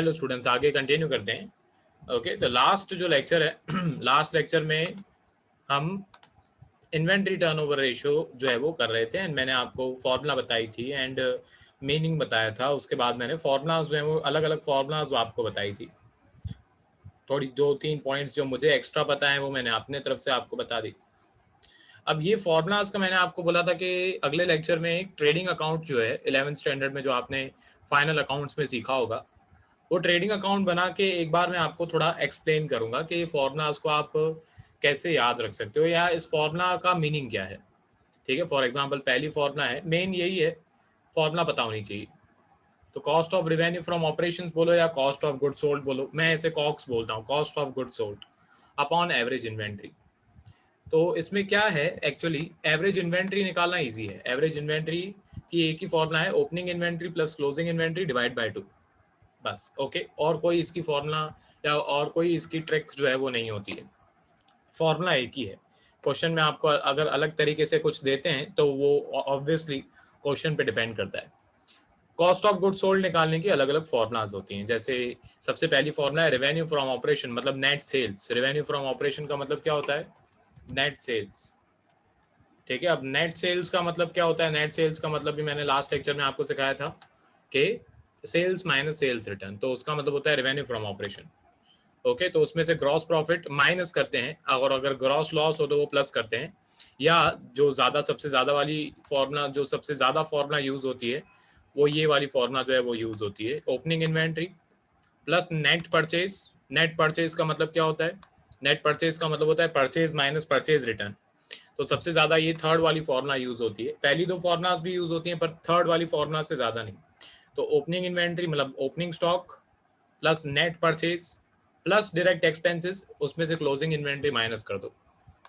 Hello students, आगे continue करते हैं। ओके, तो लास्ट जो लेक्चर है लास्ट लेक्चर में हम इन्वेंट्री टर्नओवर रेशियो जो है वो कर रहे थे एंड मैंने आपको फॉर्मूला बताई थी एंड मीनिंग बताया था। उसके बाद मैंने फॉर्मूलाज जो है वो अलग अलग फॉर्मूलाज आपको बताई थी। थोड़ी 2-3 पॉइंट्स जो मुझे एक्स्ट्रा पता है वो मैंने अपने तरफ से आपको बता दी। अब ये फॉर्मूलाज का मैंने आपको बोला था कि अगले लेक्चर में एक ट्रेडिंग अकाउंट जो है 11th स्टैंडर्ड में जो आपने फाइनल अकाउंट्स में सीखा होगा, वो ट्रेडिंग अकाउंट बना के एक बार मैं आपको थोड़ा एक्सप्लेन करूंगा कि ये फॉर्मूलाज को आप कैसे याद रख सकते हो या इस फॉर्मूला का मीनिंग क्या है। ठीक है, फॉर एग्जांपल पहली फॉर्मूला है, मेन यही है, फॉर्मूला पता होनी चाहिए। तो cost of revenue from operations बोलो या कॉस्ट ऑफ गुड सोल्ड बोलो, मैं ऐसे कॉक्स बोलता हूँ, cost of good sold upon average inventory. तो इसमें क्या है, एक्चुअली एवरेज इन्वेंट्री निकालना ईजी है। एवरेज इन्वेंट्री की एक ही फॉर्मूला है, opening inventory plus closing inventory divide by 2, बस। ओके, और कोई इसकी फॉर्मूला या और कोई इसकी ट्रिक जो है वो नहीं होती है, फॉर्मूला एक ही है। क्वेश्चन में आपको अगर अलग तरीके से कुछ देते हैं तो वो ऑब्वियसली क्वेश्चन पे डिपेंड करता है। कॉस्ट ऑफ गुड सोल्ड निकालने की अलग अलग फॉर्मूलाज होती हैं। जैसे सबसे पहली फॉर्मूला है रेवेन्यू फ्रॉम ऑपरेशन, मतलब net sales. Revenue from operation का मतलब क्या होता है? Net sales. ठीक है, अब नेट सेल्स का मतलब क्या होता है? नेट सेल्स का मतलब भी मैंने लास्ट लेक्चर में आपको सिखाया था कि सेल्स माइनस सेल्स रिटर्न, तो उसका मतलब होता है रेवेन्यू फ्रॉम ऑपरेशन। ओके, तो उसमें से ग्रॉस प्रॉफिट माइनस करते हैं, और अगर ग्रॉस लॉस हो तो वो प्लस करते हैं। या जो ज्यादा सबसे ज्यादा वाली फॉर्मूला, जो सबसे ज्यादा फॉर्मूला यूज होती है, वो ये वाली फॉर्मूला जो है वो यूज होती है, opening inventory plus net purchase. Net purchase का मतलब क्या होता है? नेट परचेज का मतलब होता है परचेज माइनस परचेज रिटर्न। तो सबसे ज्यादा ये थर्ड वाली फॉर्मूला यूज होती है। पहली दो फॉर्मुलाज भी यूज होती हैं पर थर्ड वाली फॉर्मूला से ज्यादा नहीं। तो ओपनिंग इन्वेंट्री मतलब opening stock plus net purchase plus direct expenses, उसमें से क्लोजिंग इन्वेंट्री माइनस कर दो,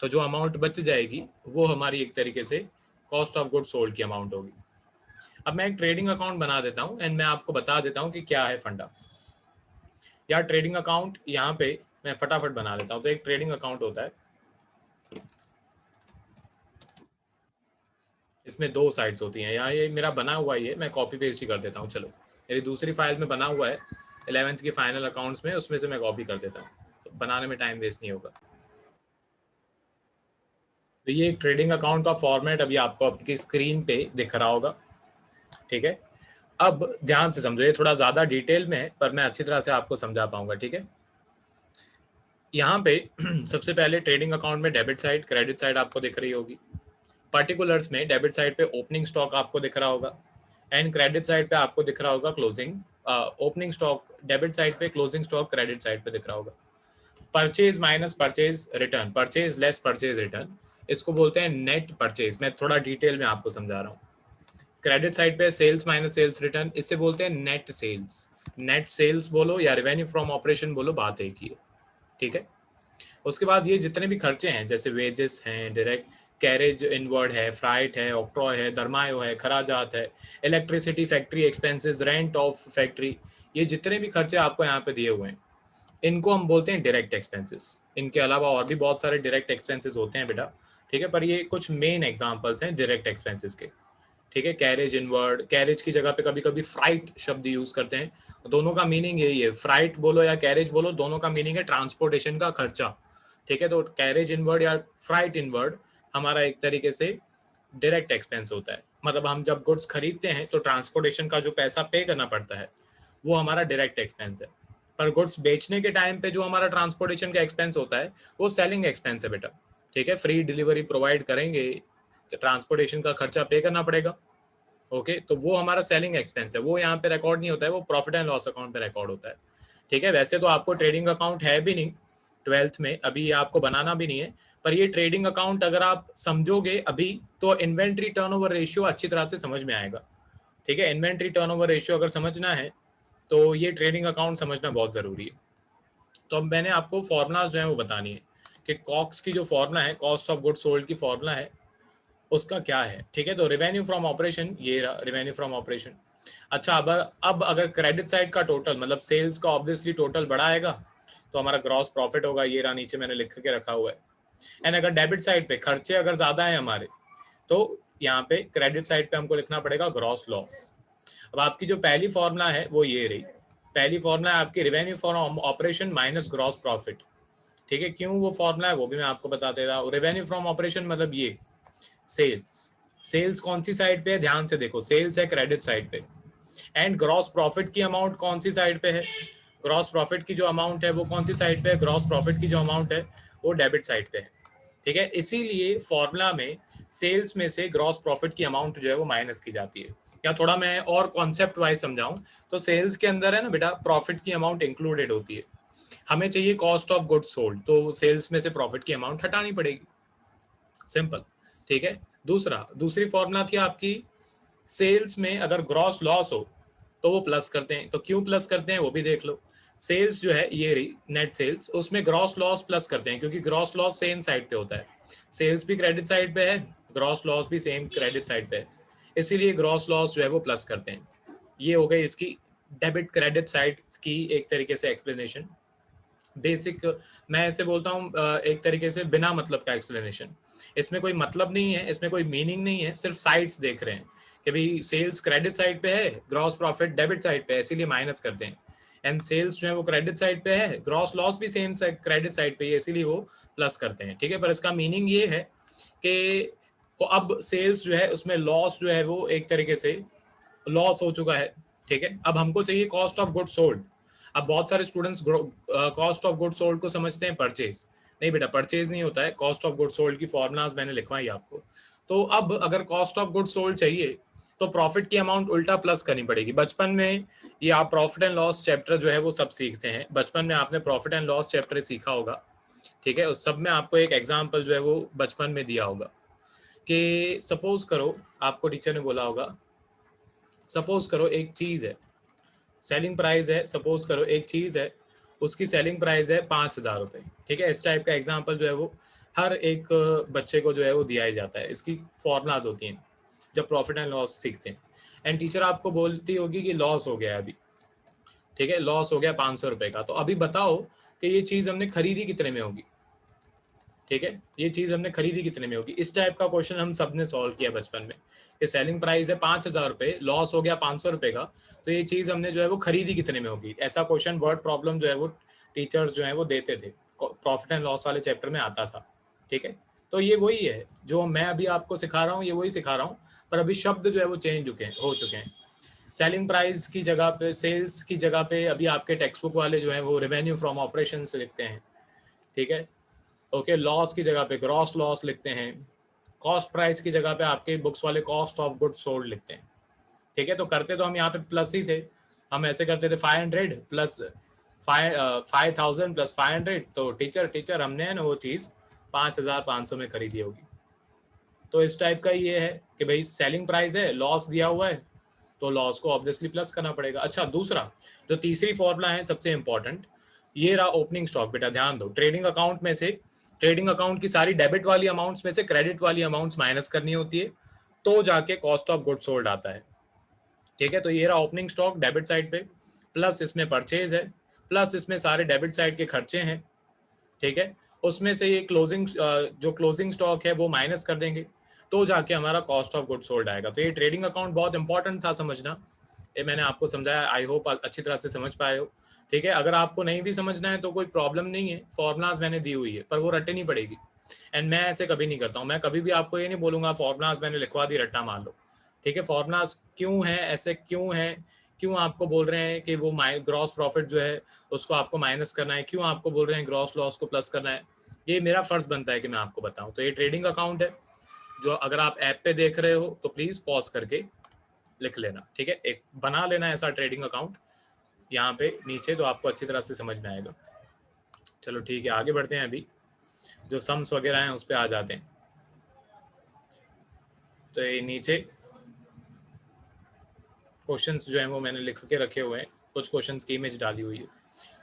तो जो अमाउंट बच जाएगी वो हमारी एक तरीके से कॉस्ट ऑफ गुड सोल्ड की अमाउंट होगी। अब मैं एक ट्रेडिंग अकाउंट बना देता हूं एंड मैं आपको बता देता हूं कि क्या है फंडा। यार ट्रेडिंग अकाउंट यहाँ पे मैं फटाफट बना लेता हूं। तो एक ट्रेडिंग अकाउंट होता है, इसमें दो साइड्स होती हैं। यहाँ ये मेरा बना हुआ ही है, मैं कॉपी पेस्ट ही कर देता हूँ। चलो, मेरी दूसरी फाइल में बना हुआ है 11th की फाइनल अकाउंट्स में, उसमें से मैं कॉपी कर देता हूँ, तो बनाने में टाइम वेस्ट नहीं होगा। तो ये ट्रेडिंग अकाउंट का फॉर्मेट अभी आपको आपकी स्क्रीन पे दिख रहा होगा। ठीक है, अब ध्यान से समझो, ये थोड़ा ज्यादा डिटेल में है पर मैं अच्छी तरह से आपको समझा पाऊंगा। ठीक है, यहाँ पे सबसे पहले ट्रेडिंग अकाउंट में डेबिट साइड क्रेडिट साइड आपको दिख रही होगी। पर्टिकुलर्स में डेबिट साइड पे ओपनिंग स्टॉक आपको दिख रहा होगा एंड क्रेडिट साइड पे आपको दिख रहा होगा closing. Opening stock debit side पे, क्लोजिंग स्टॉक क्रेडिट साइड पे दिख रहा होगा। Purchase minus purchase return, purchase less purchase return, इसको बोलते हैं नेट परचेज। मैं थोड़ा डिटेल में आपको समझा रहा हूँ। क्रेडिट साइड पे सेल्स माइनस सेल्स रिटर्न, इससे बोलते हैं नेट सेल्स। नेट सेल्स बोलो या रेवेन्यू फ्रॉम ऑपरेशन बोलो, बात एक ही है। ठीक है, उसके बाद ये जितने भी खर्चे हैं, जैसे वेजेस हैं, डायरेक्ट कैरेज इनवर्ड है, फ्राइट है, ऑक्ट्रॉय है, दरमायो है, खराजात है, electricity factory expenses, rent of factory, ये जितने भी खर्चे आपको यहाँ पे दिए हुए हैं, इनको हम बोलते हैं डायरेक्ट एक्सपेंसेस। इनके अलावा और भी बहुत सारे डायरेक्ट एक्सपेंसेस होते हैं बेटा। ठीक है, पर ये कुछ मेन एग्जांपल्स हैं डायरेक्ट एक्सपेंसेस के। ठीक है, कैरेज इनवर्ड, कैरेज की जगह पे कभी कभी फ्राइट शब्द यूज करते हैं, दोनों का मीनिंग यही है। फ्राइट बोलो या कैरेज बोलो, दोनों का मीनिंग है ट्रांसपोर्टेशन का खर्चा। ठीक है, तो कैरेज इनवर्ड या फ्राइट इनवर्ड हमारा एक तरीके से डायरेक्ट एक्सपेंस होता है। मतलब हम जब गुड्स खरीदते हैं तो ट्रांसपोर्टेशन का जो पैसा पे करना पड़ता है वो हमारा डायरेक्ट एक्सपेंस है। पर गुड्स बेचने के टाइम पे जो हमारा ट्रांसपोर्टेशन का एक्सपेंस होता है वो सेलिंग एक्सपेंस है बेटा। ठीक है, फ्री डिलीवरी प्रोवाइड करेंगे तो ट्रांसपोर्टेशन का खर्चा पे करना पड़ेगा। ओके, तो वो हमारा सेलिंग एक्सपेंस है, वो यहाँ पे रिकॉर्ड नहीं होता है, वो प्रॉफिट एंड लॉस अकाउंट पे रिकॉर्ड होता है। ठीक है, वैसे तो आपको ट्रेडिंग अकाउंट है भी नहीं 12th में, अभी ये आपको बनाना भी नहीं है, पर ये ट्रेडिंग अकाउंट अगर आप समझोगे अभी तो इन्वेंट्री टर्नओवर रेशियो अच्छी तरह से समझ में आएगा। ठीक है, इन्वेंट्री टर्नओवर रेशियो अगर समझना है तो ये ट्रेडिंग अकाउंट समझना बहुत जरूरी है। तो अब मैंने आपको फॉर्मुलाज जो है वो बतानी है कि कॉक्स की जो फॉर्मुला है, कॉस्ट ऑफ गुड सोल्ड की फॉर्मुला है, उसका क्या है। ठीक है, तो रेवेन्यू फ्रॉम ऑपरेशन, ये रेवेन्यू फ्रॉम ऑपरेशन। अच्छा, अब अगर क्रेडिट साइड का टोटल मतलब सेल्स का ऑब्वियसली टोटल बड़ा आएगा तो हमारा ग्रॉस प्रॉफिट होगा, ये रहा नीचे मैंने लिख के रखा हुआ है। एंड अगर डेबिट साइड पे खर्चे अगर ज्यादा है हमारे तो यहाँ पे क्रेडिट साइड पे हमको लिखना पड़ेगा ग्रॉस लॉस। अब आपकी जो पहली फॉर्मूला है वो ये रही, पहली फॉर्मूला है आपकी revenue from operation minus gross profit. ठीक है, क्यों वो फॉर्मूला है वो भी मैं आपको बता दे रहा हूँ। रेवेन्यू फ्रॉम ऑपरेशन मतलब ये सेल्स, सेल्स कौन सी साइड पे है, ध्यान से देखो, सेल्स है क्रेडिट साइड पे, एंड ग्रॉस प्रॉफिट की अमाउंट कौन सी साइड पे है, ग्रॉस प्रॉफिट की जो अमाउंट है वो कौन सी साइड पे है, ग्रॉस प्रॉफिट की जो अमाउंट है वो डेबिट साइड पे है। ठीक है, इसीलिए फॉर्मूला में सेल्स में से ग्रॉस प्रॉफिट की अमाउंट जो है वो माइनस की जाती है। या थोड़ा मैं और कॉन्सेप्ट वाइज समझाऊं तो सेल्स के अंदर है ना बेटा, प्रॉफिट की अमाउंट इंक्लूडेड होती है। हमें चाहिए कॉस्ट ऑफ गुड्स सोल्ड, तो सेल्स में से प्रॉफिट की अमाउंट हटानी पड़ेगी, सिंपल। ठीक है, दूसरी फॉर्मूला थी आपकी, सेल्स में अगर ग्रॉस लॉस हो तो वो प्लस करते हैं। तो क्यों प्लस करते हैं वो भी देख लो। सेल्स जो है ये रही नेट सेल्स, उसमें ग्रॉस लॉस प्लस करते हैं क्योंकि ग्रॉस लॉस सेम साइड पे होता है। सेल्स भी क्रेडिट साइड पे है, ग्रॉस लॉस भी सेम क्रेडिट साइड पे है, इसीलिए ग्रॉस लॉस जो है वो प्लस करते हैं। ये हो गई इसकी डेबिट क्रेडिट साइड की एक तरीके से एक्सप्लेनेशन, बेसिक। मैं ऐसे बोलता हूँ एक तरीके से बिना मतलब का एक्सप्लेनेशन। इसमें कोई मतलब नहीं है, इसमें कोई मीनिंग नहीं है, सिर्फ साइड्स देख रहे हैं कि भाई सेल्स क्रेडिट साइड पे है, ग्रॉस प्रॉफिट डेबिट साइड पे है, इसीलिए माइनस करते हैं। एंड सेल्स जो है वो क्रेडिट साइड पे है, ग्रॉस लॉस भी सेम क्रेडिट साइड पे है, इसीलिए वो प्लस करते हैं। ठीक है, पर इसका मीनिंग ये है कि अब सेल्स जो है उसमें लॉस जो है वो एक तरीके से लॉस हो चुका है। ठीक है, अब हमको चाहिए कॉस्ट ऑफ गुड सोल्ड। अब बहुत सारे students cost of good sold को समझते हैं परचेज, नहीं बेटा परचेज नहीं होता है, कॉस्ट ऑफ गुड सोल्ड की फॉर्मुलाज मैंने लिखवाई आपको। तो अब अगर कॉस्ट ऑफ गुड सोल्ड चाहिए तो प्रॉफिट की अमाउंट उल्टा प्लस करनी पड़ेगी। बचपन में ये आप प्रॉफिट एंड लॉस चैप्टर जो है वो सब सीखते हैं, बचपन में आपने प्रॉफिट एंड लॉस चैप्टर सीखा होगा। ठीक है, उस सब में आपको एक एग्जाम्पल जो है वो बचपन में दिया होगा कि सपोज करो, आपको टीचर ने बोला होगा, सपोज करो एक चीज है, सेलिंग प्राइस है, सपोज करो एक चीज है, उसकी सेलिंग प्राइस है 5,000 रुपये। ठीक है, इस टाइप का एग्जांपल जो है वो हर एक बच्चे को जो है वो दिया ही जाता है, इसकी फॉर्मुलाज होती हैं जब प्रॉफिट एंड लॉस सीखते हैं। एंड टीचर आपको बोलती होगी कि लॉस हो गया है अभी, ठीक है, लॉस हो गया 500 रुपये का, तो अभी बताओ कि ये चीज हमने खरीदी कितने में होगी। ठीक है, ये चीज हमने खरीदी कितने में होगी, इस टाइप का क्वेश्चन हम सब ने सॉल्व किया बचपन में कि सेलिंग प्राइस है 5,000 रुपये, लॉस हो गया 500 रुपये का, तो ये चीज हमने जो है वो खरीदी कितने में होगी। ऐसा क्वेश्चन वर्ड प्रॉब्लम जो है वो टीचर्स जो है वो देते थे, प्रॉफिट एंड लॉस वाले चैप्टर में आता था। ठीक है, तो ये वही है जो मैं अभी आपको सिखा रहा हूँ, ये वही सिखा रहा हूँ, पर अभी शब्द जो है वो चेंज हो चुके हैं। सेलिंग प्राइस की जगह पे, सेल्स की जगह पे अभी आपके टेक्स्ट बुक वाले जो है वो रेवेन्यू फ्रॉम ऑपरेशन लिखते हैं। ठीक है, ओके, लॉस की जगह पे ग्रॉस लॉस लिखते हैं, कॉस्ट प्राइस की जगह पे आपके बुक्स वाले कॉस्ट ऑफ गुड सोल्ड लिखते हैं। ठीक है, तो करते तो हम यहाँ पे प्लस ही थे, हम ऐसे करते थे 500 प्लस 5,000 प्लस 500, तो टीचर टीचर हमने है ना वो चीज़ 5,500 में खरीदी होगी। तो इस टाइप का ये है कि भाई सेलिंग प्राइस है, लॉस दिया हुआ है, तो लॉस को ऑब्वियसली प्लस करना पड़ेगा। अच्छा, दूसरा जो तीसरी फॉर्मूला है सबसे इंपॉर्टेंट, ये रहा ओपनिंग स्टॉक। बेटा ध्यान दो, ट्रेडिंग अकाउंट में से, ट्रेडिंग अकाउंट की सारी डेबिट वाली अमाउंट्स में से क्रेडिट वाली अमाउंट्स माइनस करनी होती है, तो जाके कॉस्ट ऑफ गुड सोल्ड आता है। ठीक है, तो ये रहा ओपनिंग स्टॉक डेबिट साइड पे, प्लस इसमें परचेज है, प्लस इसमें सारे डेबिट साइड के खर्चे हैं। ठीक है, उसमें से ये क्लोजिंग जो क्लोजिंग स्टॉक है वो माइनस कर देंगे, तो जाके हमारा कॉस्ट ऑफ गुड सोल्ड आएगा। तो ये ट्रेडिंग अकाउंट बहुत इंपॉर्टेंट था समझना, ये मैंने आपको समझाया, आई होप अच्छी तरह से समझ पाए हो। ठीक है, अगर आपको नहीं भी समझना है तो कोई प्रॉब्लम नहीं है, फॉर्मुलाज मैंने दी हुई है, पर वो रटनी पड़ेगी। एंड मैं ऐसे कभी नहीं करता हूँ, मैं कभी भी आपको ये नहीं बोलूंगा फॉर्मुलाज मैंने लिखवा दी रट्टा मार लो। ठीक है, फॉर्मुलाज क्यों है ऐसे, क्यों है, क्यों आपको बोल रहे हैं कि वो ग्रॉस प्रॉफिट जो है उसको आपको माइनस करना है, क्यों आपको बोल रहे हैं ग्रॉस लॉस को प्लस करना है, ये मेरा फर्ज बनता है कि मैं आपको बताऊं। तो ये ट्रेडिंग अकाउंट है, जो अगर आप ऐप पे देख रहे हो तो प्लीज पॉज करके लिख लेना। ठीक है, एक बना लेना ऐसा ट्रेडिंग अकाउंट यहाँ पे नीचे, तो आपको अच्छी तरह से समझ में आएगा। चलो ठीक है, आगे बढ़ते हैं, अभी जो सम्स वगैरह हैं उस पर आ जाते हैं। तो ये नीचे क्वेश्चंस जो हैं वो मैंने लिख के रखे हुए हैं, कुछ क्वेश्चंस की इमेज डाली हुई है।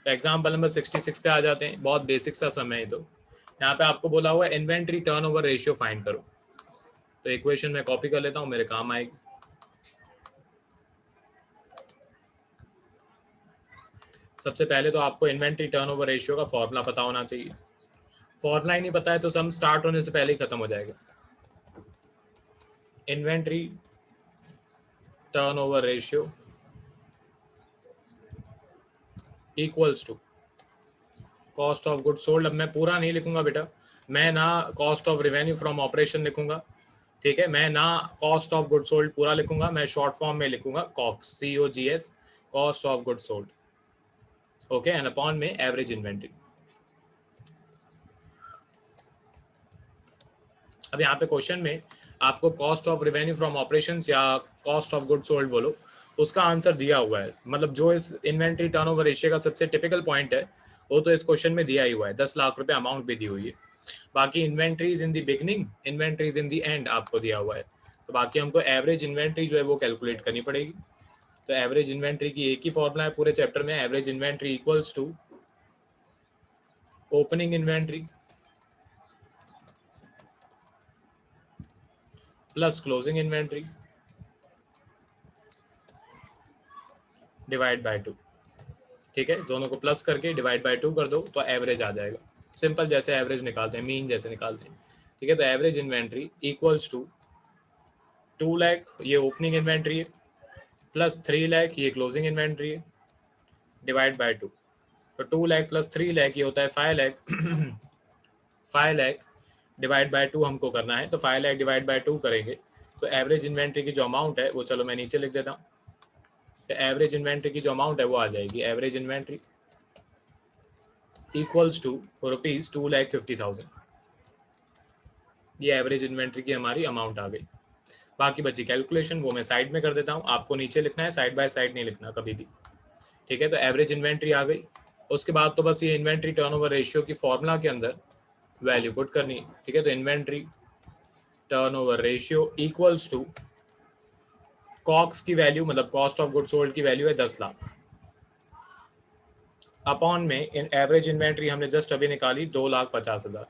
तो एग्जाम्पल नंबर 66 पे आ जाते हैं, बहुत बेसिक सा समय है। तो यहाँ पे आपको बोला हुआ है इन्वेंट्री टर्नओवर रेशियो फाइंड करो। तो इक्वेशन मैं कॉपी कर लेता हूँ, मेरे काम आएगी। सबसे पहले तो आपको इन्वेंट्री टर्नओवर रेशियो का फॉर्मूला पता होना चाहिए, फॉर्मूला ही नहीं पता है तो सम स्टार्ट होने से पहले ही खत्म हो जाएगा। Inventory turnover ratio equals to cost of good sold. अब मैं पूरा नहीं लिखूंगा बेटा, मैं ना cost of revenue from operation लिखूंगा, ठीक है, मैं ना कॉस्ट ऑफ गुड सोल्ड पूरा लिखूंगा, मैं शॉर्ट फॉर्म में लिखूंगा COGS, COGS, cost of good sold, okay, and upon में एवरेज इन्वेंट्री। अब यहाँ पे क्वेश्चन में आपको cost of revenue from operations या कॉस्ट ऑफ गुड सोल्ड बोलो, उसका आंसर दिया हुआ है, मतलब जो इस इन्वेंट्री टर्नओवर रेशियो का सबसे टिपिकल पॉइंट है वो तो इस क्वेश्चन में दिया ही हुआ है, 10 लाख रुपए अमाउंट भी दी हुई है। बाकी inventories in the beginning, inventories in the end आपको दिया हुआ है, तो बाकी हमको एवरेज इन्वेंट्री जो है वो कैलकुलेट करनी पड़ेगी। तो एवरेज इन्वेंट्री की एक ही फॉर्मूला है पूरे चैप्टर में, average inventory equals to opening inventory plus closing inventory divide by 2, ठीक है, दोनों को प्लस करके डिवाइड बाय 2 कर दो तो एवरेज आ जाएगा, सिंपल जैसे एवरेज निकालते हैं, मीन जैसे निकालते हैं, ठीक है। तो average inventory equals to 2 lakh ये ओपनिंग इन्वेंट्री है, प्लस 3 लाख ये क्लोजिंग इन्वेंट्री है, डिवाइड बाय 2। तो 2 लाख प्लस 3 लाख ये होता है 5 लाख 5 लाख डिवाइड बाय 2 हमको करना है, तो 5 लाख डिवाइड बाय 2 करेंगे तो एवरेज इन्वेंट्री की जो अमाउंट है वो, चलो मैं नीचे लिख देता हूँ, तो एवरेज इन्वेंट्री की जो अमाउंट है वो आ जाएगी, एवरेज इन्वेंट्री इक्वल्स टू ₹2,50,000, ये एवरेज इन्वेंट्री की हमारी अमाउंट आ गई। बाकी बची कैलकुलेशन वो मैं साइड में कर देता हूँ, आपको नीचे लिखना है, साइड बाय साइड नहीं लिखना कभी भी, ठीक है। तो एवरेज इन्वेंट्री आ गई, उसके बाद तो बस ये इन्वेंट्री टर्नओवर रेशियो की फॉर्मूला के अंदर वैल्यू पुट करनी है, ठीक है। तो inventory turnover ratio equals to COGS की वैल्यू, मतलब कॉस्ट ऑफ गुड सोल्ड की वैल्यू है 10 लाख, अपॉन में इन एवरेज इन्वेंट्री हमने जस्ट अभी निकाली 2,50,000,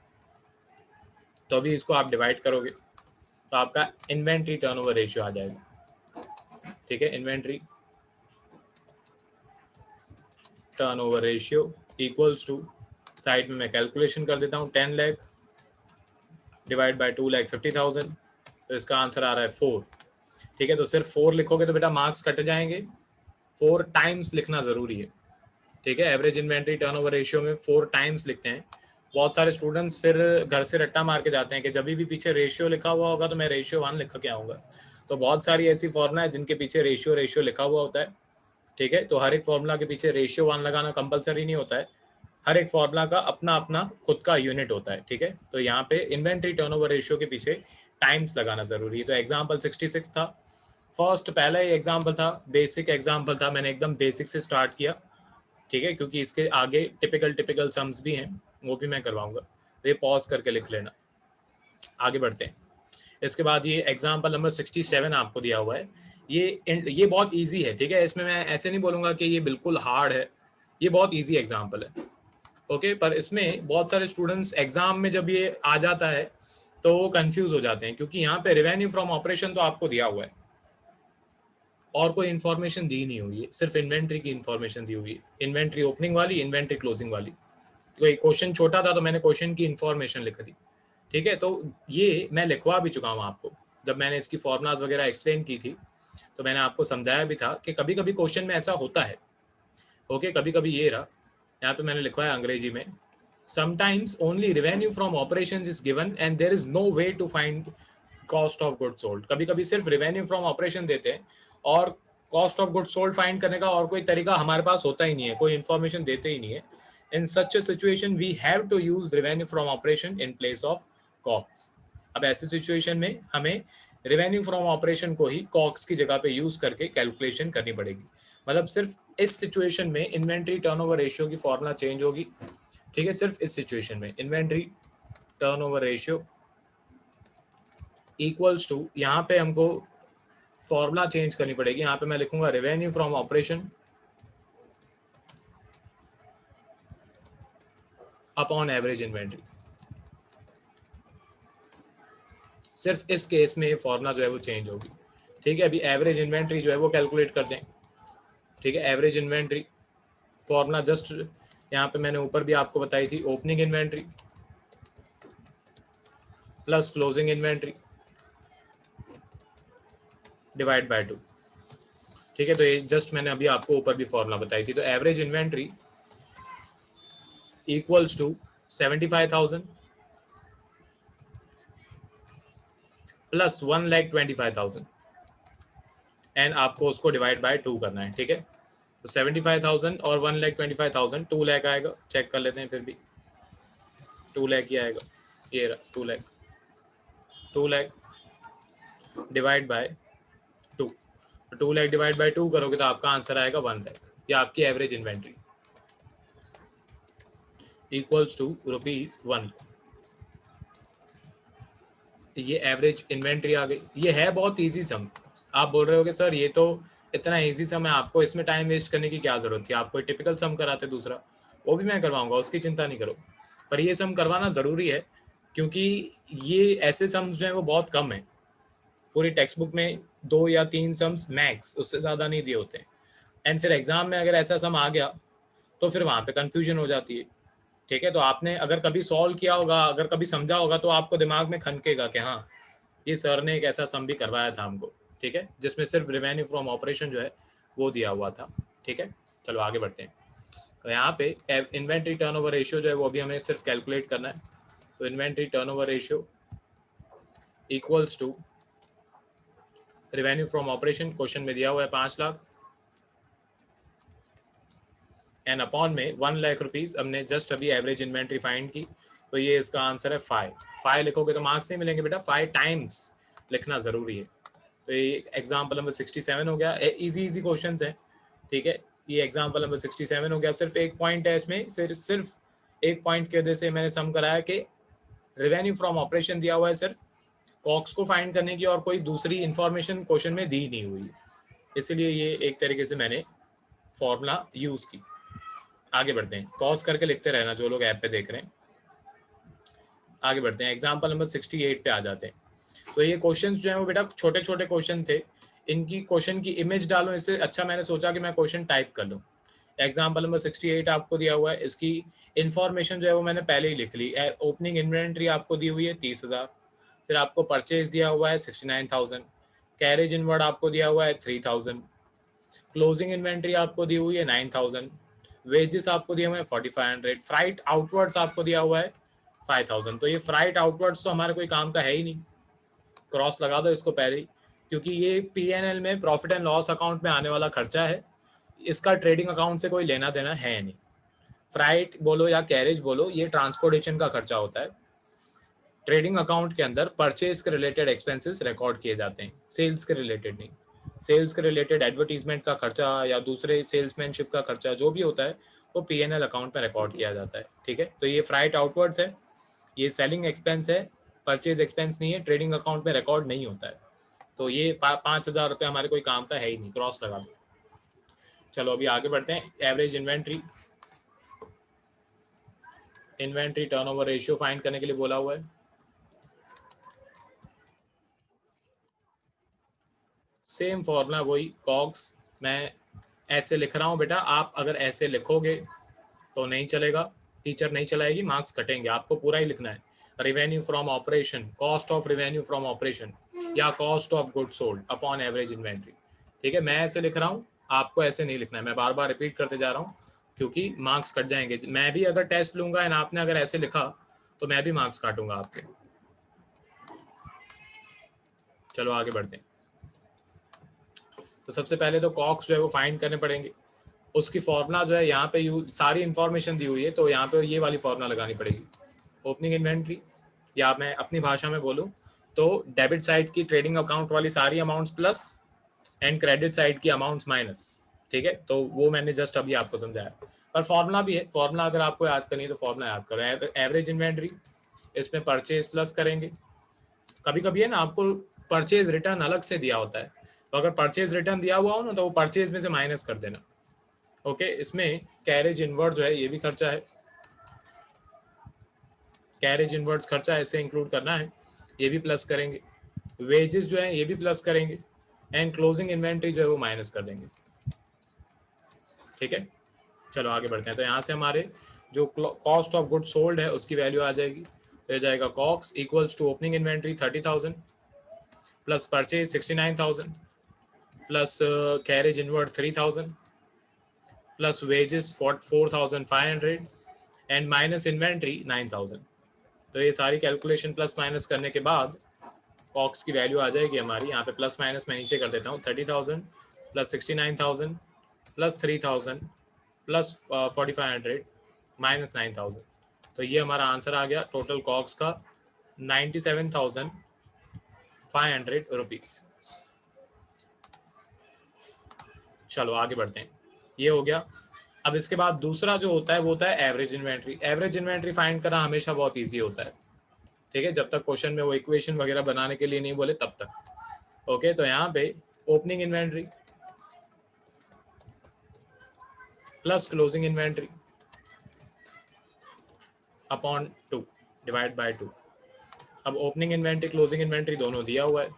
तो अभी इसको आप डिवाइड करोगे तो आपका इन्वेंट्री टर्नओवर रेशियो आ जाएगा, ठीक है। Inventory turnover ratio equals to, side में मैं कैलकुलेशन कर देता हूँ, 10 लाख डिवाइड बाय 2,50,000, तो इसका आंसर आ रहा है 4, ठीक है। तो सिर्फ 4 लिखोगे तो बेटा मार्क्स कट जाएंगे, 4 टाइम्स लिखना जरूरी है, ठीक है। एवरेज इन्वेंट्री टर्नओवर रेशियो में 4 टाइम्स लिखते हैं। बहुत सारे स्टूडेंट्स फिर घर से रट्टा मार के जाते हैं कि जब भी पीछे रेशियो लिखा हुआ होगा तो मैं रेशियो 1 लिख के आऊँगा, तो बहुत सारी ऐसी फॉर्मूला है जिनके पीछे रेशियो रेशियो लिखा हुआ होता है, ठीक है। तो हर एक फॉर्मूला के पीछे रेशियो 1 लगाना कंपलसरी नहीं होता है, हर एक फॉर्मूला का अपना अपना खुद का यूनिट होता है, ठीक है। तो यहाँ पे इन्वेंट्री टर्नओवर रेशियो के पीछे टाइम्स लगाना जरूरी है। तो एग्जाम्पल 66 था, फर्स्ट पहला ही एग्जाम्पल था, बेसिक एग्जाम्पल था, मैंने एकदम बेसिक से स्टार्ट किया, ठीक है, क्योंकि इसके आगे टिपिकल सम्स भी हैं वो भी मैं करवाऊंगा, तो ये पॉज करके लिख लेना। आगे बढ़ते हैं, इसके बाद ये एग्जाम्पल नंबर 67 आपको दिया हुआ है, ये बहुत इजी है, ठीक है। इसमें मैं ऐसे नहीं बोलूंगा कि ये बिल्कुल हार्ड है, ये बहुत इजी एग्जाम्पल है, ओके। पर इसमें बहुत सारे स्टूडेंट्स एग्जाम में जब ये आ जाता है तो वो कंफ्यूज हो जाते हैं, क्योंकि यहाँ पे रेवेन्यू फ्रॉम ऑपरेशन तो आपको दिया हुआ है और कोई इन्फॉर्मेशन दी नहीं हुई है, सिर्फ इन्वेंट्री की इन्फॉर्मेशन दी हुई है, इन्वेंट्री ओपनिंग वाली, इन्वेंट्री क्लोजिंग वाली। तो क्वेश्चन छोटा था तो मैंने क्वेश्चन की इन्फॉर्मेशन लिख दी, ठीक है। तो ये मैं लिखवा भी चुका हूँ आपको, जब मैंने इसकी फॉर्मुलाज वगैरह एक्सप्लेन की थी तो मैंने आपको समझाया भी था कि कभी कभी क्वेश्चन में ऐसा होता है, ओके। कभी कभी ये रहा, यहाँ पे मैंने लिखवाया अंग्रेजी में, sometimes only revenue from operations is given and there is no way to find cost of good sold. कभी कभी सिर्फ रेवेन्यू फ्रॉम ऑपरेशन देते हैं और cost of good sold find करने का और कोई तरीका हमारे पास होता ही नहीं है, कोई इन्फॉर्मेशन देते ही नहीं है। In such a situation we have to use revenue from operation in place of COGS. अब ऐसी सिचुएशन में हमें रेवेन्यू फ्रॉम ऑपरेशन को ही कॉक्स की जगह पे यूज करके कैलकुलेशन करनी पड़ेगी। मतलब सिर्फ इस सिचुएशन में इन्वेंट्री टर्नओवर रेशियो की फॉर्मूला चेंज होगी, ठीक है। सिर्फ इस सिचुएशन में inventory turnover ratio equals to, यहाँ पे हमको फॉर्मूला चेंज करनी पड़ेगी, यहाँ पे मैं लिखूंगा revenue from operation upon average inventory. सिर्फ इस केस में ये फॉर्मूला जो है वो चेंज होगी, ठीक है। अभी एवरेज इन्वेंट्री जो है वो कैलकुलेट कर दें, ठीक है। एवरेज इन्वेंट्री फॉर्मूला जस्ट यहाँ पे मैंने ऊपर भी आपको बताई थी, opening inventory plus closing inventory divide by 2, ठीक है। तो ये जस्ट मैंने अभी आपको ऊपर भी फॉर्मूला बताई थी। तो average inventory equals to 75,000 plus 1,25,000 and आपको उसको डिवाइड बाय 2 करना है, ठीक है। तो 75,000 और 1,25,000 2 लाख आएगा, चेक कर लेते हैं फिर भी 2 लाख ही आएगा, ये रहा 2 lakh divide by 2, 2 lakh divide by 2 करोगे तो आपका आंसर आएगा 1 लाख। ये आपकी एवरेज इन्वेंट्री इक्वल्स टू ₹1। ये एवरेज इन्वेंट्री आ गई। ये है बहुत इजी सम। आप बोल रहे होगे सर ये तो इतना इजी सम है, आपको इसमें टाइम वेस्ट करने की क्या जरूरत थी, आपको टिपिकल सम कराते दूसरा, वो भी मैं करवाऊंगा, उसकी चिंता नहीं करो। पर ये सम करवाना ज़रूरी है क्योंकि ये ऐसे सम्स जो हैं वो बहुत कम है। पूरी टेक्स्ट बुक में 2 या 3 सम्स मैक्स, उससे ज़्यादा नहीं दिए होते हैं। एंड फिर एग्जाम में अगर ऐसा सम आ गया तो फिर वहाँ पे कंफ्यूजन हो जाती है, ठीक है। तो आपने अगर कभी सॉल्व किया होगा, अगर कभी समझा होगा तो आपको दिमाग में खनकेगा कि हाँ ये सर ने एक ऐसा सम भी करवाया था हमको, ठीक है, जिसमें सिर्फ रेवेन्यू फ्रॉम ऑपरेशन जो है वो दिया हुआ था, ठीक है। चलो आगे बढ़ते हैं। तो यहाँ पे इन्वेंट्री टर्नओवर रेशियो जो है वो भी हमें सिर्फ कैलकुलेट करना है। तो inventory turnover ratio equals to revenue from operation, question में दिया हुआ है 5 लाख एंड अपॉन में 1 लाख रुपीज हमने जस्ट अभी एवरेज इन्वेंट्री फाइंड की, तो ये इसका आंसर है 5 लिखोगे तो मार्क्स नहीं मिलेंगे बेटा, 5 टाइम्स लिखना जरूरी है। तो ये एग्जाम्पल नंबर 67 हो गया। इजी इजी क्वेश्चन है, ठीक है। ये एग्जाम्पल नंबर 67 हो गया। सिर्फ एक पॉइंट है इसमें, सिर्फ एक पॉइंट की वजह से मैंने सम कराया कि रेवेन्यू फ्रॉम ऑपरेशन दिया हुआ है सिर्फ, कॉक्स को फाइंड करने की और कोई दूसरी इंफॉर्मेशन क्वेश्चन में दी नहीं हुई, इसलिए ये एक तरीके से मैंने फॉर्मूला यूज की। आगे बढ़ते हैं, पॉज करके लिखते रहना जो लोग ऐप पे देख रहे हैं। आगे बढ़ते हैं, एग्जाम्पल नंबर 68 पे आ जाते हैं। तो ये क्वेश्चंस जो हैं वो बेटा छोटे छोटे क्वेश्चन थे, इनकी क्वेश्चन की इमेज डालूं इससे अच्छा मैंने सोचा कि मैं क्वेश्चन टाइप कर लूं। एग्जाम्पल नंबर 68 आपको दिया हुआ है, इसकी इन्फॉर्मेशन जो है वो मैंने पहले ही लिख ली। ओपनिंग इन्वेंट्री आपको दी हुई है 30,000, फिर आपको परचेज दिया हुआ है 69,000, कैरेज इनवर्ड आपको दिया हुआ है 3,000, क्लोजिंग इन्वेंट्री आपको दी हुई है 9,000, वेजेस आपको दिए हुए हैं 4,500, फ्राइट आउटवर्ड्स आपको दिया हुआ है 5,000। तो ये फ्राइट आउटवर्ड्स तो हमारे कोई काम का है ही नहीं, क्रॉस लगा दो इसको पहले ही, क्योंकि ये पीएनएल में प्रॉफिट एंड लॉस अकाउंट में आने वाला खर्चा है, इसका ट्रेडिंग अकाउंट से कोई लेना देना है नहीं। फ्राइट बोलो या कैरेज बोलो, ये ट्रांसपोर्टेशन का खर्चा होता है। ट्रेडिंग अकाउंट के अंदर परचेज के रिलेटेड एक्सपेंसेस रिकॉर्ड किए जाते हैं, सेल्स के रिलेटेड नहीं। सेल्स के रिलेटेड एडवर्टीजमेंट का खर्चा या दूसरे सेल्समैनशिप का खर्चा जो भी होता है वो पीएनएल अकाउंट में रिकॉर्ड किया जाता है, ठीक है। तो ये फ्राइट आउटवर्ड्स है, ये सेलिंग एक्सपेंस है, परचेज एक्सपेंस नहीं है, ट्रेडिंग अकाउंट में रिकॉर्ड नहीं होता है। तो ये 5,000 रुपये हमारे कोई काम का है ही नहीं, क्रॉस लगा दो। चलो अभी आगे बढ़ते हैं। Average inventory turnover ratio find करने के लिए बोला हुआ है। सेम फॉर्मूला वही, कॉग्स मैं ऐसे लिख रहा हूँ बेटा, आप अगर ऐसे लिखोगे तो नहीं चलेगा, टीचर नहीं चलाएगी, मार्क्स कटेंगे, आपको पूरा ही लिखना है। Revenue from operation, cost of revenue from operation या cost of good sold upon average inventory, ठीक है। मैं ऐसे लिख रहा हूँ, आपको ऐसे नहीं लिखना है, मैं बार बार रिपीट करते जा रहा हूँ क्योंकि मार्क्स कट जाएंगे। मैं भी अगर टेस्ट लूंगा एंड आपने अगर ऐसे लिखा तो मैं भी मार्क्स काटूंगा आपके। चलो आगे बढ़ते हैं। तो सबसे पहले तो कॉक्स जो है वो फाइंड करने पड़ेंगे, उसकी फॉर्मूला जो है यहाँ पे सारी इंफॉर्मेशन दी हुई है तो यहाँ पे ये वाली फॉर्मूला लगानी पड़ेगी। ओपनिंग इन्वेंट्री, या मैं अपनी भाषा में बोलूँ तो डेबिट साइड की ट्रेडिंग अकाउंट वाली सारी amounts plus and credit side की अमाउंट्स माइनस, ठीक है। तो वो मैंने जस्ट अभी आपको समझाया, पर फॉर्मूला भी है, फॉर्मूला अगर आपको याद करनी है तो फॉर्मूला याद करो। एवरेज इन्वेंट्री, इसमें परचेज प्लस करेंगे। कभी कभी है ना आपको परचेज रिटर्न अलग से दिया होता है, तो अगर परचेज रिटर्न दिया हुआ हो ना तो वो परचेज में से माइनस कर देना, ओके। इसमें कैरेज इनवर्ड जो है ये भी खर्चा है, कैरेज इनवर्ड्स खर्चा ऐसे इंक्लूड करना है, ये भी प्लस करेंगे। वेजेस जो है ये भी प्लस करेंगे एंड क्लोजिंग इन्वेंट्री जो है वो माइनस कर देंगे, ठीक है। चलो आगे बढ़ते हैं। तो यहाँ से हमारे जो कॉस्ट ऑफ गुड सोल्ड है उसकी वैल्यू आ जाएगी, तो हो जाएगा COGS equals to opening inventory 30,000 plus purchase 69,000 plus carriage inward 3,000 plus wages 4,500 and minus inventory 9000। तो ये सारी कैलकुलेशन प्लस माइनस करने के बाद कॉक्स की वैल्यू आ जाएगी हमारी, यहाँ पे प्लस माइनस मैं नीचे कर देता हूँ, 30,000 प्लस 69,000 प्लस 3,000 प्लस 4,500 माइनस 9,000। तो ये हमारा आंसर आ गया टोटल कॉक्स का 97,500 रुपीज़। चलो आगे बढ़ते हैं, ये हो गया। अब इसके बाद दूसरा जो होता है वो होता है average inventory. Average inventory find करना हमेशा बहुत ईजी होता है, ठीक है, जब तक क्वेश्चन में वो इक्वेशन वगैरह बनाने के लिए नहीं बोले तब तक। ओके, तो यहाँ पे opening inventory plus closing inventory upon 2 divide by 2। अब ओपनिंग इन्वेंट्री क्लोजिंग इन्वेंट्री दोनों दिया हुआ है,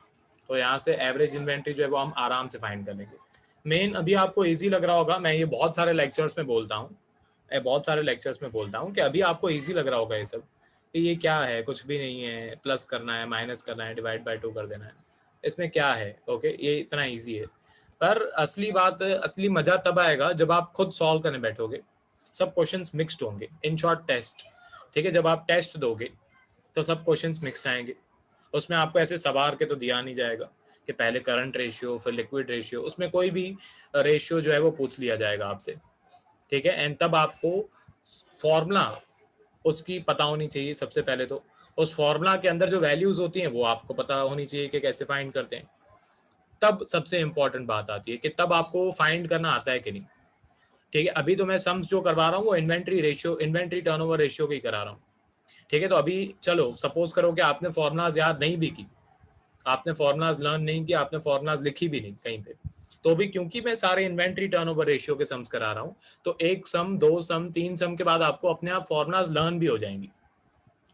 तो यहाँ से एवरेज इन्वेंट्री जो है वो हम आराम से फाइंड कर लेंगे। मेन अभी आपको इजी लग रहा होगा, मैं ये बहुत सारे लेक्चर्स में बोलता हूँ, कि अभी आपको इजी लग रहा होगा ये सब, कि ये क्या है, कुछ भी नहीं है, प्लस करना है, माइनस करना है, डिवाइड बाय 2 कर देना है, इसमें क्या है। ओके, ये इतना ईजी है। पर असली बात, असली मजा तब आएगा जब आप खुद सॉल्व करने बैठोगे, सब क्वेश्चंस मिक्स्ड होंगे, इन शॉर्ट टेस्ट, ठीक है। जब आप टेस्ट दोगे तो सब क्वेश्चंस मिक्स्ड आएंगे, उसमें आपको ऐसे सवार के तो दिया नहीं जाएगा कि पहले करंट रेशियो फिर लिक्विड रेशियो, उसमें कोई भी रेशियो जो है वो पूछ लिया जाएगा आपसे, ठीक है। एंड तब आपको फॉर्मूला उसकी पता होनी चाहिए सबसे पहले, तो उस फॉर्मूला के अंदर जो वैल्यूज होती हैं वो आपको पता होनी चाहिए कि कैसे फाइंड करते हैं। तब सबसे इंपॉर्टेंट बात आती है कि तब आपको फाइंड करना आता है कि नहीं, ठीक है। अभी तो मैं सम्स जो करवा रहा हूँ वो inventory ratio, inventory turnover ratio की करा रहा हूँ, ठीक है। तो अभी चलो सपोज करो कि आपने फॉर्मूलाज याद नहीं भी की, आपने फॉर्मूलाज लर्न नहीं किया, आपने फॉर्मूलाज लिखी भी नहीं कहीं पे, तो भी क्योंकि मैं सारे इन्वेंट्री टर्नओवर रेशियो के सम्स करा रहा हूँ, तो एक सम, दो सम, तीन सम के बाद आपको अपने आप फॉर्मूलाज लर्न भी हो जाएंगी,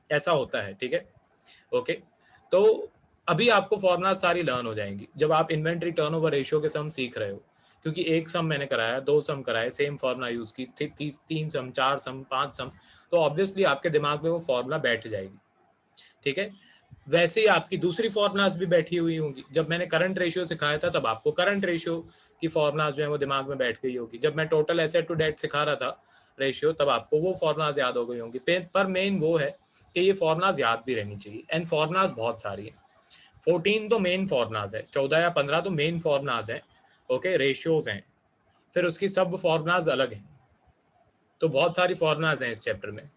ऐसा होता है, ठीक है। ओके, तो अभी आपको फॉर्मूला सारी लर्न हो जाएंगी जब आप इन्वेंट्री टर्नओवर रेशियो के सम सीख रहे हो, क्योंकि एक सम मैंने कराया, दो सम कराए, सेम फॉर्मूला यूज की, तीन सम, चार सम, पांच सम, तो ऑब्वियसली आपके दिमाग में वो फॉर्मूला बैठ जाएगी, ठीक है। वैसे ही आपकी दूसरी फॉर्मूलाज भी बैठी हुई होंगी, जब मैंने करंट रेशियो सिखाया था तब आपको करंट रेशियो की फॉर्मूलाज जो है वो दिमाग में बैठ गई होगी, जब मैं टोटल एसेट टू डेट सिखा रहा था रेशियो, तब आपको वो फॉर्मूलाज याद हो गई होंगी। पर मेन वो है कि ये फॉर्मूलाज याद भी रहनी चाहिए, एंड फॉर्मूलाज बहुत सारी है, 14 तो मेन फॉर्मूलाज है, 14 या 15 तो मेन फॉर्मूलाज हैं, ओके, रेशियोज हैं, फिर उसकी सब फॉर्मूलाज अलग हैं, तो बहुत सारी फॉर्मूलाज हैं इस चैप्टर में।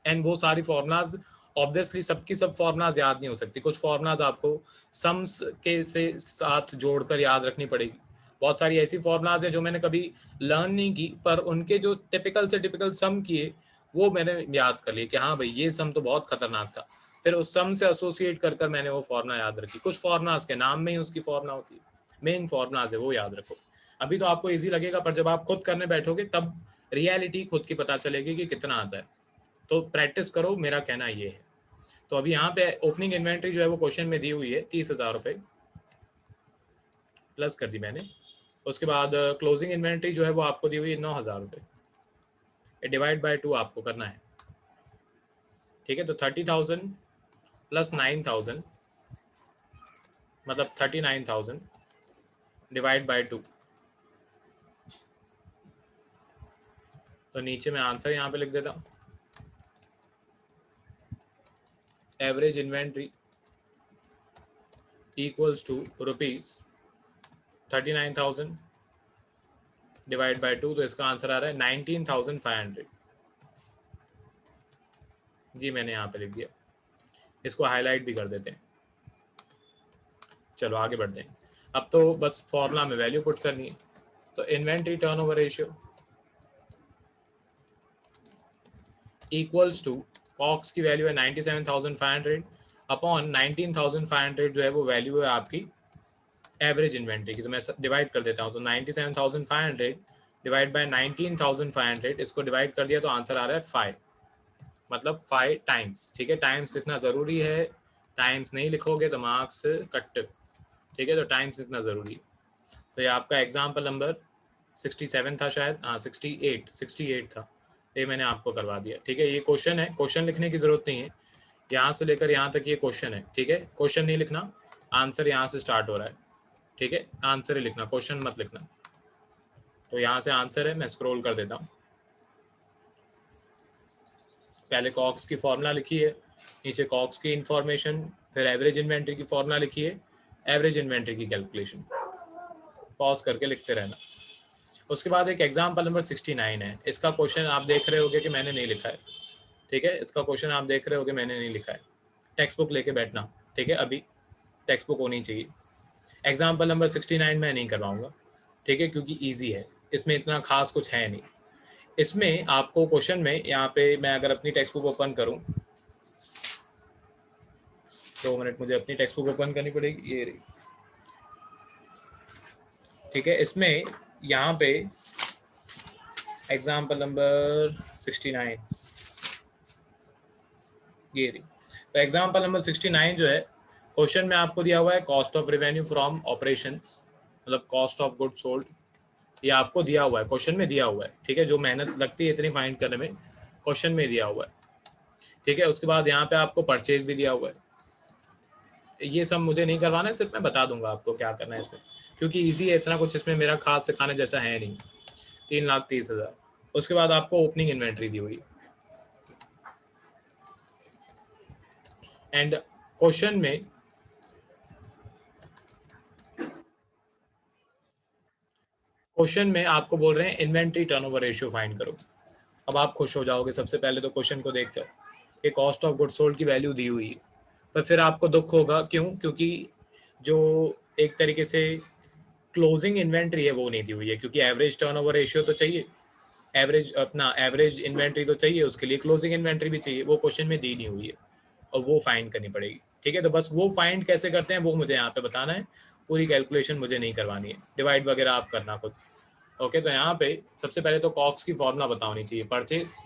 एंड वो सारी फॉर्मूलाज ऑब्वियसली सबकी सब फॉर्मूलाज याद नहीं हो सकती, कुछ फॉर्मूलाज आपको सम्स के से साथ जोड़कर याद रखनी पड़ेगी। बहुत सारी ऐसी फॉर्मूलाज हैं जो मैंने कभी लर्न नहीं की, पर उनके जो टिपिकल से टिपिकल सम किए वो मैंने याद कर लिए कि हाँ भाई ये सम तो बहुत खतरनाक था, फिर उस सम से एसोसिएट कर कर मैंने वो फॉर्मूला याद रखी। कुछ फॉर्मूलाज के नाम में ही उसकी फॉर्मूला होती है, मेन फॉर्मूलाज है वो याद रखो। अभी तो आपको इजी लगेगा, पर जब आप खुद करने बैठोगे तब रियलिटी खुद की पता चलेगी कि कितना आता है, तो प्रैक्टिस करो, मेरा कहना ये है। तो अभी यहाँ पे ओपनिंग इन्वेंट्री जो है वो क्वेश्चन में दी हुई है 30,000 रुपये, प्लस कर दी मैंने। उसके बाद क्लोजिंग इन्वेंट्री जो है वो आपको दी हुई है 9,000 रुपये, डिवाइड बाय 2 आपको करना है, ठीक है। तो 30,000 प्लस 9,000 मतलब 39,000 डिवाइड बाय 2। तो नीचे मैं आंसर यहाँ पे लिख देता हूँ, average inventory equals to ₹39,000 divide by 2, तो इसका आंसर आ रहा है 19,500। जी मैंने यहाँ पे लिख दिया, इसको हाईलाइट भी कर देते हैं। चलो आगे बढ़ते हैं, अब तो बस फॉर्मूला में वैल्यू पुट करनी है। तो inventory turnover ratio equals to, COGS की वैल्यू है 97,500 अपॉन 19,500 जो है वो वैल्यू है आपकी एवरेज इन्वेंट्री की। तो मैं डिवाइड कर देता हूँ, तो 97,500 डिवाइड बाय 19,500, इसको डिवाइड कर दिया तो आंसर आ रहा है 5, मतलब 5 टाइम्स, ठीक है। टाइम्स लिखना ज़रूरी है, टाइम्स नहीं लिखोगे तो मार्क्स कट, ठीक है, तो टाइम्स लिखना ज़रूरी है। तो ये आपका एग्जाम्पल नंबर 67 था शायद, हाँ 68 था, ये मैंने आपको करवा दिया, ठीक है। ये क्वेश्चन है, क्वेश्चन लिखने की ज़रूरत नहीं है, यहाँ से लेकर यहाँ तक ये क्वेश्चन है, ठीक है। क्वेश्चन नहीं लिखना, आंसर यहाँ से स्टार्ट हो रहा है, ठीक है, आंसर ही लिखना, क्वेश्चन मत लिखना। तो यहाँ से आंसर है, मैं स्क्रॉल कर देता हूँ, पहले कॉक्स की फॉर्मूला लिखी है, नीचे कॉक्स की इंफॉर्मेशन, फिर एवरेज इन्वेंट्री की फॉर्मूला लिखी है, एवरेज इन्वेंट्री की कैलकुलेशन, पॉज करके लिखते रहना। उसके बाद एक एग्जाम्पल नंबर 69 है। इसका क्वेश्चन आप देख रहे होगे कि मैंने नहीं लिखा है, ठीक है। इसका क्वेश्चन आप देख रहे होगे मैंने नहीं लिखा है। टेक्स्ट बुक लेके बैठना, ठीक है। अभी टेक्स्ट बुक होनी चाहिए। एग्जाम्पल नंबर 69 मैं नहीं करवाऊंगा, ठीक है, क्योंकि ईजी है, इसमें इतना खास कुछ है नहीं। इसमें आपको क्वेश्चन में यहाँ पे मैं अगर अपनी टेक्स्ट बुक ओपन करूँ, 2 मिनट मुझे अपनी टेक्स्ट बुक ओपन करनी पड़ेगी, ये रही, ठीक है। इसमें यहाँ पे एग्जाम्पल नंबर 69 ये रही। तो एग्जाम्पल नंबर 69 जो है, क्वेश्चन में आपको दिया हुआ है cost of revenue from operations, मतलब कॉस्ट ऑफ गुड सोल्ड, ये आपको दिया हुआ है, क्वेश्चन में दिया हुआ है, ठीक है। जो मेहनत लगती है इतनी फाइंड करने में, क्वेश्चन में दिया हुआ है, ठीक है। उसके बाद यहाँ पे आपको परचेज भी दिया हुआ है। ये सब मुझे नहीं करवाना है, सिर्फ मैं बता दूंगा आपको क्या करना है इसमें, क्योंकि इजी है, इतना कुछ इसमें मेरा खास सिखाने जैसा है नहीं। 3,30,000। उसके बाद आपको ओपनिंग इन्वेंट्री दी हुई, एंड क्वेश्चन में आपको बोल रहे हैं इन्वेंट्री टर्नओवर रेशियो फाइंड करो। अब आप खुश हो जाओगे सबसे पहले तो क्वेश्चन को देखकर कि कॉस्ट ऑफ गुड सोल्ड की वैल्यू दी हुई है, पर फिर आपको दुख होगा, क्यों? क्योंकि जो एक तरीके से क्लोजिंग इन्वेंट्री है वो नहीं दी हुई है, क्योंकि एवरेज टर्नओवर रेशियो तो चाहिए, एवरेज इन्वेंट्री तो चाहिए, उसके लिए क्लोजिंग इन्वेंट्री भी चाहिए, वो क्वेश्चन में दी नहीं हुई है और वो फाइंड करनी पड़ेगी, ठीक है। तो बस वो फाइंड कैसे करते हैं वो मुझे यहाँ पे बताना है, पूरी कैलकुलेशन मुझे नहीं करवानी है, डिवाइड वगैरह आप करना खुद। ओके, तो यहाँ पे सबसे पहले तो कॉक्स की फॉर्मूला बतानी चाहिए, परचेज,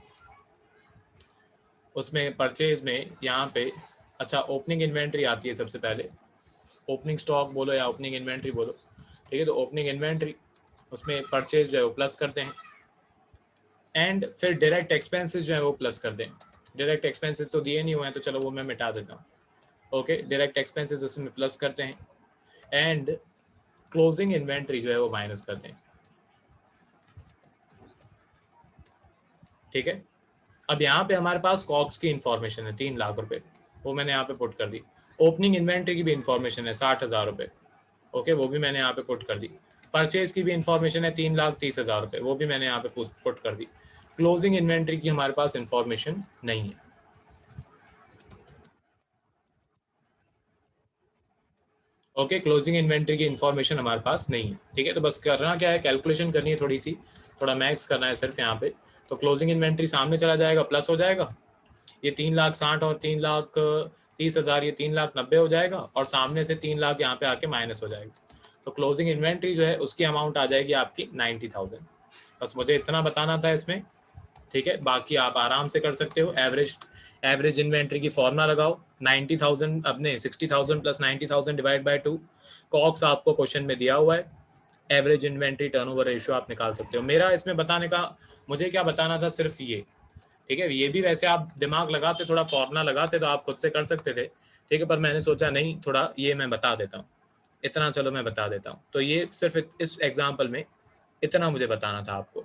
उसमें परचेज में यहाँ पे अच्छा ओपनिंग इन्वेंट्री आती है सबसे पहले, ओपनिंग स्टॉक बोलो या ओपनिंग इन्वेंट्री बोलो, ठीक है। तो ओपनिंग इन्वेंट्री, उसमें परचेज जो है वो प्लस करते हैं, एंड फिर डायरेक्ट एक्सपेंसेस जो है वो प्लस करते हैं। डायरेक्ट एक्सपेंसेस तो दिए नहीं हुए हैं तो चलो वो मैं मिटा देता हूँ। ओके, डायरेक्ट एक्सपेंसेस उसमें प्लस करते हैं, एंड क्लोजिंग इन्वेंट्री जो है वो माइनस करते हैं, ठीक है। अब यहाँ पे हमारे पास कॉक्स की इंफॉर्मेशन है 3 लाख रुपए, वो मैंने यहाँ पे पुट कर दी। ओपनिंग इन्वेंट्री की भी इंफॉर्मेशन है 60,000 रुपए, ओके, वो भी मैंने यहाँ पे पुट कर दी। परचेज की भी इंफॉर्मेशन है 3,30,000 रुपए, वो भी मैंने यहाँ पे पुट कर दी। क्लोजिंग इन्वेंट्री की हमारे पास इंफॉर्मेशन नहीं है, ओके। क्लोजिंग इन्वेंट्री की इंफॉर्मेशन हमारे पास नहीं है, ठीक है। तो बस करना क्या है, कैलकुलेशन करनी है थोड़ी सी, थोड़ा मैक्स करना है सिर्फ यहाँ पे। तो क्लोजिंग इन्वेंट्री सामने चला जाएगा, प्लस हो जाएगा, ये 3,60,000 और 3,30,000, ये 3,90,000 हो जाएगा, और सामने से 3 लाख यहाँ पे आके माइनस हो जाएगा। तो क्लोजिंग इन्वेंट्री जो है उसकी अमाउंट आ जाएगी आपकी 90,000। बस मुझे इतना बताना था इसमें, ठीक है। बाकी आप आराम से कर सकते हो। एवरेज इन्वेंट्री की फॉर्मूला लगाओ, 90,000 अपने 60,000 प्लस 90,000 डिवाइड बाय 2। कॉक्स आपको क्वेश्चन में दिया हुआ है, एवरेज इन्वेंट्री टर्नओवर रेशियो आप निकाल सकते हो। मेरा इसमें बताने का, मुझे क्या बताना था, सिर्फ ये, ठीक है। ये भी वैसे आप दिमाग लगाते, थोड़ा फॉर्मूला लगाते तो आप खुद से कर सकते थे, ठीक है, पर मैंने सोचा नहीं, थोड़ा ये मैं बता देता हूँ, इतना चलो मैं बता देता हूँ। तो ये सिर्फ इस एग्जाम्पल में इतना मुझे बताना था आपको,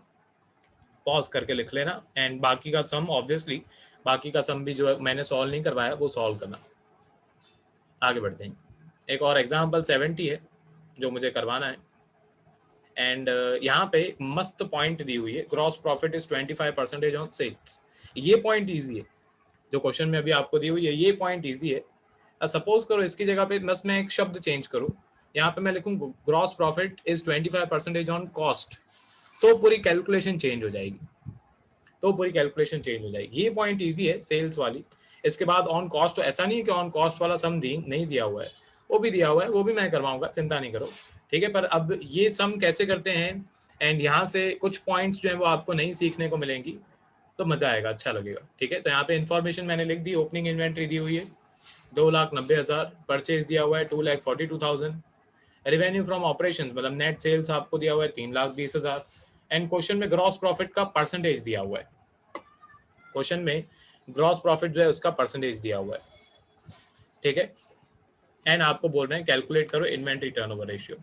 पॉज करके लिख लेना, एंड बाकी का सम ऑब्वियसली, बाकी का सम भी जो मैंने सॉल्व नहीं करवाया वो सॉल्व करना। आगे बढ़ते हैं, एक और एग्जाम्पल 70 है जो मुझे करवाना है, एंड यहाँ पे मस्त पॉइंट दी हुई है, gross profit is 25% on sales. ये पॉइंट ईजी है, जो क्वेश्चन में अभी आपको दी हुई है, ये पॉइंट ईजी है। सपोज करो इसकी जगह पे बस मैं एक शब्द चेंज करूँ, यहाँ पे मैं लिखूँ gross profit is 25% on cost, तो पूरी कैलकुलेशन चेंज हो जाएगी, ये पॉइंट इजी है सेल्स वाली। इसके बाद ऑन कॉस्ट, तो ऐसा नहीं है कि ऑन कॉस्ट वाला सम नहीं दिया हुआ है, वो भी दिया हुआ है, वो भी मैं करवाऊंगा, चिंता नहीं करो, ठीक है। पर अब ये सम कैसे करते हैं, एंड यहाँ से कुछ पॉइंट्स जो है वो आपको नहीं सीखने को मिलेंगी, तो मजा आएगा, अच्छा लगेगा, ठीक है। तो यहाँ पे इन्फॉर्मेशन मैंने लिख दी, ओपनिंग इन्वेंट्री दी हुई है 2,90,000, परचेज दिया हुआ है 2,42,000, रेवेन्यू फ्रॉम ऑपरेशन मतलब नेट सेल्स आपको दिया हुआ है 3,20,000, एंड क्वेश्चन में ग्रॉस प्रॉफिट का परसेंटेज दिया हुआ है, क्वेश्चन में ग्रॉस प्रॉफिट जो है उसका परसेंटेज दिया हुआ है, ठीक है। एंड आपको बोल रहे हैं कैलकुलेट करो इन्वेंट्री टर्नओवर रेशियो।